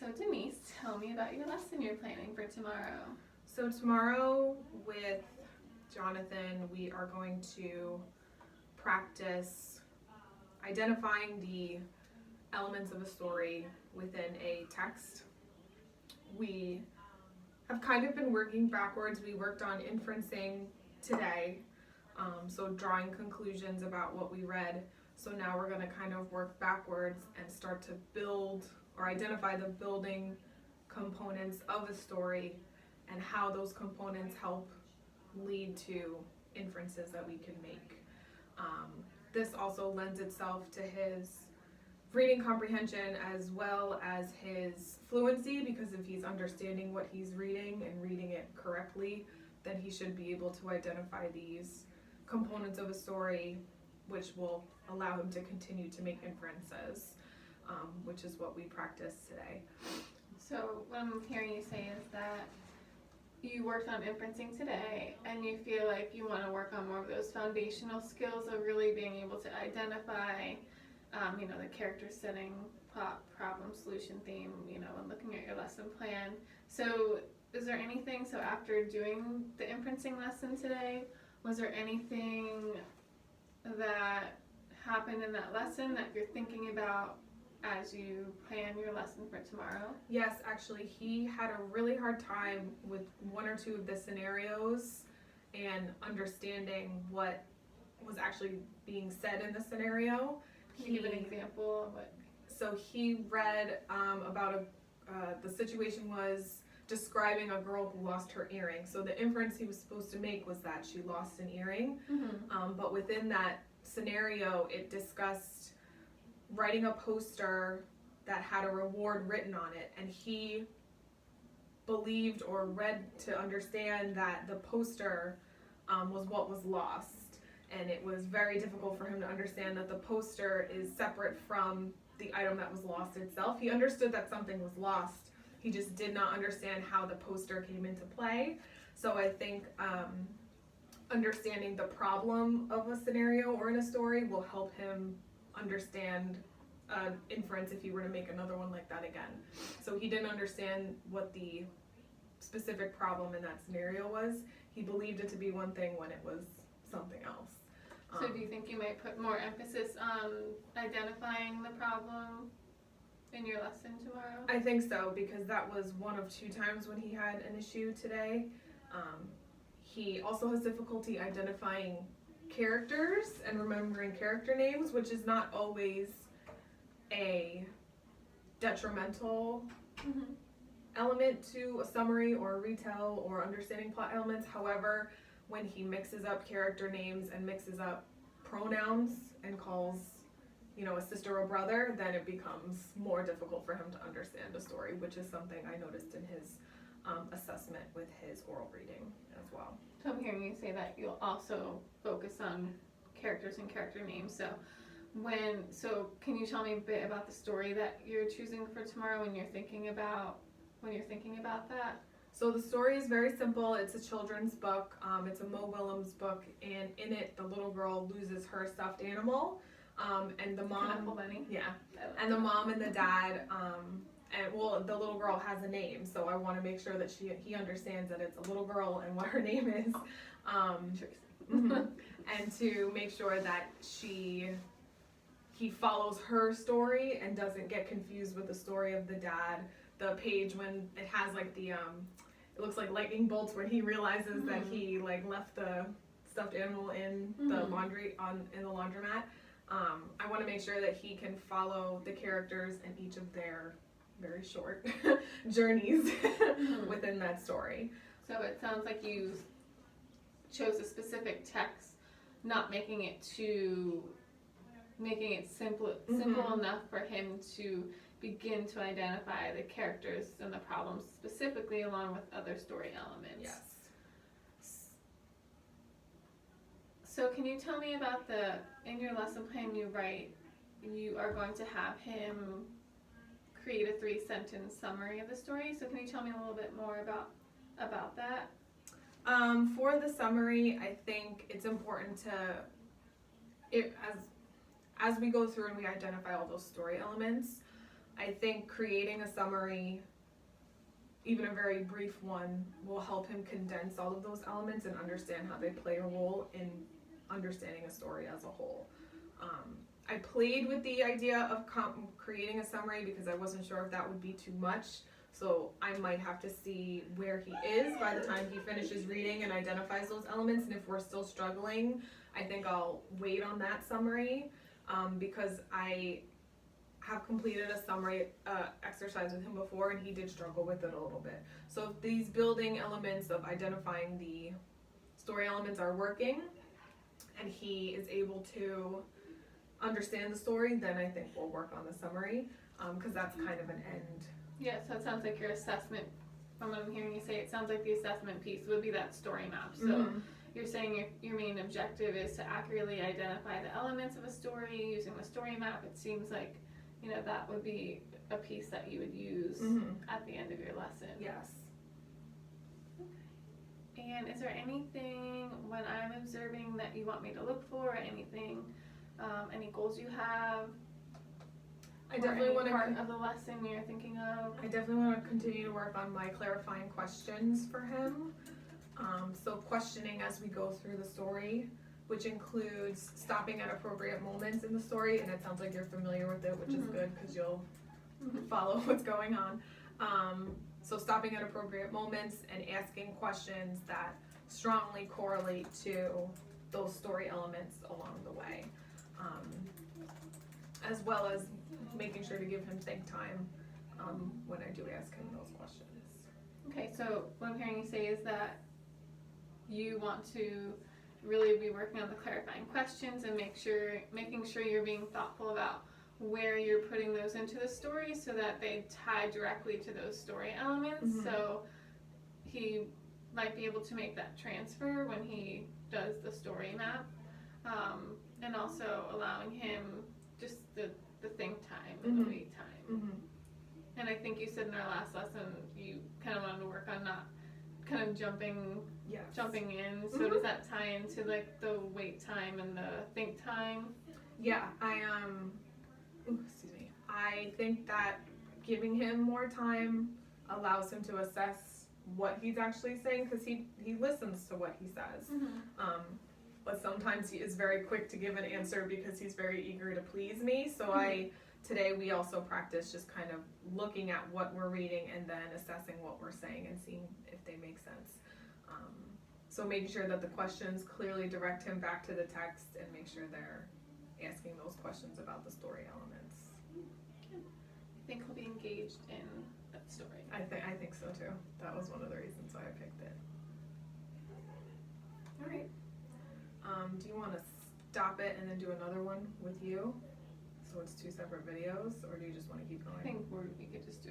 So Denise, tell me about your lesson you're planning for tomorrow. So tomorrow with Jonathan, we are going to practice identifying the elements of a story within a text. We have kind of been working backwards. We worked on inferencing today, so drawing conclusions about what we read. So now we're going to kind of work backwards and start to build or identify the building components of a story and how those components help lead to inferences that we can make. This also lends itself to his reading comprehension as well as his fluency, because if he's understanding what he's reading and reading it correctly, then he should be able to identify these components of a story, which will allow him to continue to make inferences, which is what we practiced today. So what I'm hearing you say is that you worked on inferencing today and you feel like you want to work on more of those foundational skills of really being able to identify the character setting, plot, problem, solution, theme, and looking at your lesson plan. So is there anything, so after doing the inferencing lesson today, was there anything that happened in that lesson that you're thinking about as you plan your lesson for tomorrow? Yes, actually, he had a really hard time with one or two of the scenarios and understanding what was actually being said in the scenario. Can you give an example of what? So he read about the situation was describing a girl who lost her earring. So the inference he was supposed to make was that she lost an earring. Mm-hmm. But within that scenario, it discussed writing a poster that had a reward written on it, and he believed or read to understand that the poster was what was lost, and it was very difficult for him to understand that the poster is separate from the item that was lost itself. He understood that something was lost, he just did not understand how the poster came into play. So I think understanding the problem of a scenario or in a story will help him understand inference if he were to make another one like that again. So he didn't understand what the specific problem in that scenario was. He believed it to be one thing when it was something else. So do you think you might put more emphasis on identifying the problem in your lesson tomorrow? I think so, because that was one of two times when he had an issue today. He also has difficulty identifying characters and remembering character names, which is not always a detrimental element to a summary or a retell or understanding plot elements. However, when he mixes up character names and mixes up pronouns and calls, a sister or brother, then it becomes more difficult for him to understand a story, which is something I noticed in his assessment with his oral reading as well. So I'm hearing you say that you'll also focus on characters and character names. So can you tell me a bit about the story that you're choosing for tomorrow when you're thinking about that? So the story is very simple. It's a children's book. It's a Mo Willems book, and in it, the little girl loses her stuffed animal, and the mom, Bunny. yeah, and the mom and the dad, the little girl has a name. So I want to make sure that he understands that it's a little girl and what her name is, and to make sure that he follows her story and doesn't get confused with the story of the dad. The page when it has like the it looks like lightning bolts when he realizes that he left the stuffed animal in the in the laundromat. I want to make sure that he can follow the characters and each of their very short journeys within that story. So it sounds like you chose a specific text, not making it simple enough for him to begin to identify the characters and the problems specifically along with other story elements. Yes. So can you tell me about in your lesson plan you are going to have him create a 3-sentence summary of the story. So can you tell me a little bit more about that? For the summary, I think it's important as we go through and we identify all those story elements, I think creating a summary, even a very brief one, will help him condense all of those elements and understand how they play a role in understanding a story as a whole. I played with the idea of creating a summary because I wasn't sure if that would be too much. So I might have to see where he is by the time he finishes reading and identifies those elements. And if we're still struggling, I think I'll wait on that summary because I have completed a summary exercise with him before and he did struggle with it a little bit. So if these building elements of identifying the story elements are working and he is able to understand the story, then I think we'll work on the summary because that's kind of an end. Yeah, so it sounds like your assessment, from what I'm hearing you say, it sounds like the assessment piece would be that story map. So you're saying your main objective is to accurately identify the elements of a story using the story map. It seems like, you know, that would be a piece that you would use at the end of your lesson. Yes. And is there anything when I'm observing that you want me to look for? Anything, any goals you have? I definitely want to part of the lesson you're thinking of. I definitely want to continue to work on my clarifying questions for him. So questioning as we go through the story, which includes stopping at appropriate moments in the story, and it sounds like you're familiar with it, which is good because you'll follow what's going on. So stopping at appropriate moments and asking questions that strongly correlate to those story elements along the way, as well as making sure to give him think time when I do ask him those questions. Okay, so what I'm hearing you say is that you want to really be working on the clarifying questions and making sure you're being thoughtful about where you're putting those into the story so that they tie directly to those story elements. So he might be able to make that transfer when he does the story map, and also allowing him just the think time and the wait time. And I think you said in our last lesson you kind of wanted to work on not kind of jumping in. So does that tie into like the wait time and the think time? Yeah, I think that giving him more time allows him to assess what he's actually saying because he listens to what he says. But sometimes he is very quick to give an answer because he's very eager to please me. So today we also practice just kind of looking at what we're reading and then assessing what we're saying and seeing if they make sense. So making sure that the questions clearly direct him back to the text and make sure they're asking those questions about the story elements. I think he'll be engaged in that story. I think so too. That was one of the reasons why I picked it. All right. Do you want to stop it and then do another one with you? So it's 2 separate videos, or do you just want to keep going? I think we could just do